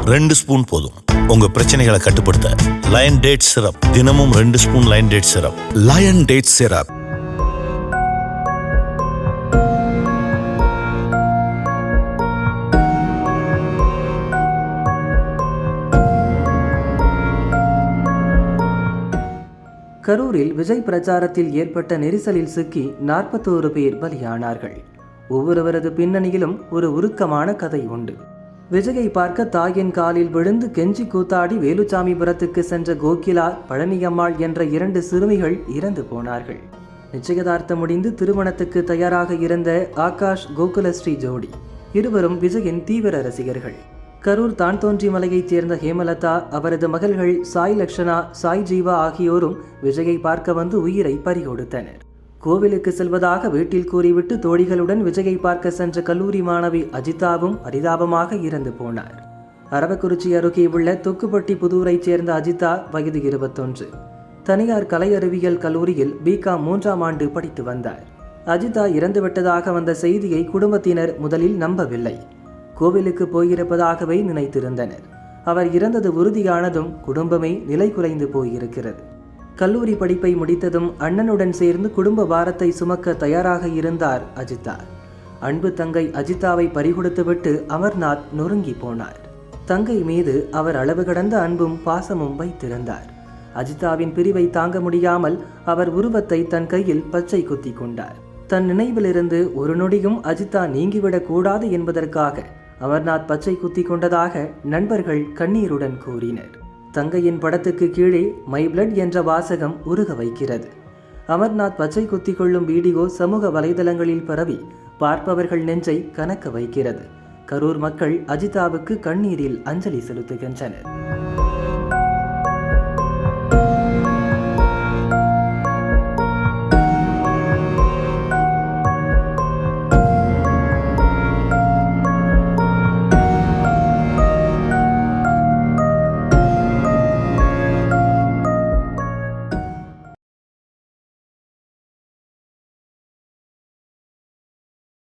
2 spoon போதும் உங்க பிரச்சனைகளை கட்டுப்படுத்த. லயன் டேட் சிரப், தினமும் 2 spoon lion date syrup. Lion date syrup. கரூரில் விஜய் பிரச்சாரத்தில் ஏற்பட்ட நெரிசலில் சிக்கி 41 பேர் பலியானார்கள். ஒவ்வொருவரது பின்னணியிலும் ஒரு உருக்கமான கதை உண்டு. விஜயை பார்க்க தாயின் காலில் விழுந்து கெஞ்சி கூத்தாடி வேலுச்சாமிபுரத்துக்கு சென்ற கோகிலா, பழனியம்மாள் என்ற 2 சிறுமிகள் இறந்து போனார்கள். நிச்சயதார்த்தம் முடிந்து திருமணத்துக்கு தயாராக இருந்த ஆகாஷ், கோகுலஸ்ரீ ஜோடி இருவரும் விஜயின் தீவிர ரசிகர்கள். கரூர் தான்தோன்றிமலையைச் சேர்ந்த ஹேமலதா, அவரது மகள்கள் சாய் லக்ஷனா, சாய் ஜீவா ஆகியோரும் விஜயை பார்க்க வந்து உயிரை பறிகொடுத்தனர். கோவிலுக்கு செல்வதாக வீட்டில் கூறிவிட்டு தோழிகளுடன் விஜயை பார்க்க சென்ற கல்லூரி மாணவி அஜிதாவும் பரிதாபமாக இறந்து போனார். அரவக்குறிச்சி அருகே உள்ள தொக்குப்பட்டி புதூரைச் சேர்ந்த அஜிதா வயது 21. தனியார் கலை அறிவியல் கல்லூரியில் பிகாம் 3ஆம் ஆண்டு படித்து வந்தார். அஜிதா இறந்துவிட்டதாக வந்த செய்தியை குடும்பத்தினர் முதலில் நம்பவில்லை. கோவிலுக்கு போயிருப்பதாகவே நினைத்திருந்தனர். அவர் இறந்தது உறுதியானதும் குடும்பமே நிலை குலைந்து போயிருக்கிறது. கல்லூரி படிப்பை முடித்ததும் அண்ணனுடன் சேர்ந்து குடும்ப பாரத்தை சுமக்க தயாராக இருந்தார் அஜிதா. அன்பு தங்கை அஜிதாவை பறிகொடுத்துவிட்டு அமர்நாத் நொறுங்கி போனார். தங்கை மீது அவர் அளவு கடந்த அன்பும் பாசமும் வைத்திருந்தார். அஜிதாவின் பிரிவை தாங்க முடியாமல் அவர் உருவத்தை தன் கையில் பச்சை குத்தி கொண்டார். தன் நினைவிலிருந்து ஒரு நொடியும் அஜிதா நீங்கிவிடக் கூடாது என்பதற்காக அமர்நாத் பச்சை குத்தி கொண்டதாக நண்பர்கள் கண்ணீருடன் கூறினர். தங்கையின் படத்துக்கு கீழே மை பிளட் என்ற வாசகம் உருக வைக்கிறது. அமர்நாத் பச்சை குத்தி கொள்ளும் வீடியோ சமூக வலைதளங்களில் பரவி பார்ப்பவர்கள் நெஞ்சை கனக்க வைக்கிறது. கரூர் மக்கள் அஜிதாவுக்கு கண்ணீரில் அஞ்சலி செலுத்துகின்றனர்.